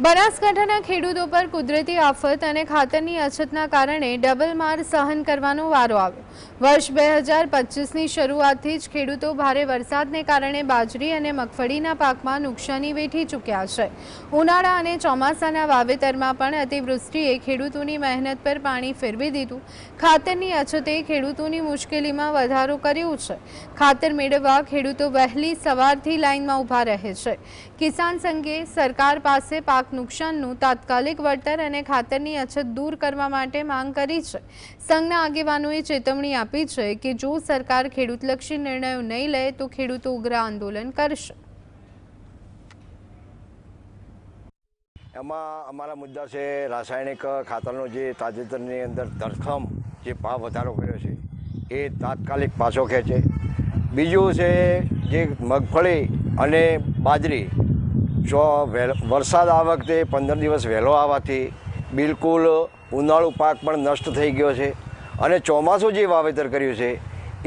બનાસકાંઠાના ખેડૂતો પર કુદરતી આફત અને ખાતરની અછતના કારણે ડબલ માર સહન કરવાનો વારો આવ્યો। વર્ષ 2025ની શરૂઆતથી જ ખેડૂતો ભારે વરસાદને કારણે બાજરી અને મગફળીના પાકમાં નુકસાની વેઠી ચૂક્યા છે। ઉનાળા અને ચોમાસાના વાવેતરમાં પણ અતિવૃષ્ટિએ ખેડૂતોની મહેનત પર પાણી ફેરવી દીધું। ખાતરની અછતે ખેડૂતોની મુશ્કેલીમાં વધારો કર્યો છે। ખાતર મેળવવા ખેડૂતો વહેલી સવારથી લાઇનમાં ઊભા રહે છે। કિસાન સંઘે સરકાર પાસે પાક નુકસાનનું તાત્કાલિક વળતર અને ખાતરની અછત દૂર કરવા માટે માંગ કરી છે। સંઘના આગેવાનોએ ચેતવણી આપી છે કે જો સરકાર ખેડૂતલક્ષી નિર્ણયો નહીં લે તો ખેડૂતો ઉગ્ર આંદોલન કરશે। એમાં અમારા મુદ્દા છે રાસાયણિક ખાતરનો જે તાજેતરની અંદર ધરખમ જે ભાવ વધારો કર્યો છે એ તાત્કાલિક પાછો ખેંચે। બીજું છે જે મગફળી અને બાજરી વરસાદ આ વખતે 15 દિવસ વહેલો આવવાથી બિલકુલ ઉનાળુ પાક પણ નષ્ટ થઈ ગયો છે અને ચોમાસું જે વાવેતર કર્યું છે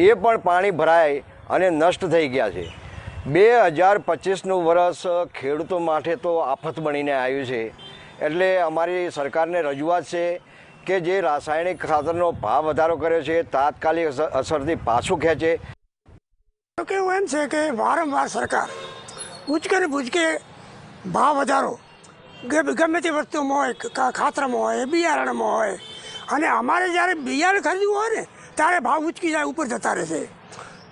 એ પણ પાણી ભરાય અને નષ્ટ થઈ ગયા છે। 2025નું વર્ષ ખેડૂતો માટે તો આફત બનીને આવ્યું છે। એટલે અમારી સરકારને રજૂઆત છે કે જે રાસાયણિક ખાતરનો ભાવ વધારો કર્યો છે તાત્કાલિક અસરથી પાછું ખેંચે। કેવું એમ છે કે વારંવાર સરકાર ઉચકે ને ભૂચકે ભાવ વધારો ગમે તે વસ્તુમાં હોય, ખાતરમાં હોય, બિયારણમાં હોય, અને અમારે જ્યારે બિયારણ ખરીદવું હોય ને ત્યારે ભાવ ઉચકી જાય, ઉપર જતા રહેશે।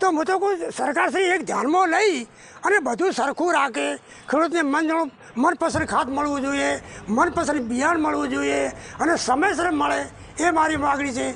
તો હું તો કહું સરકારશ્રી એક ધ્યાનમાં લઈ અને બધું સરખું રાખે। ખેડૂતને મનપસંદ ખાત મળવું જોઈએ, મનપસંદ બિયારણ મળવું જોઈએ અને સમયસર મળે, એ મારી માગણી છે।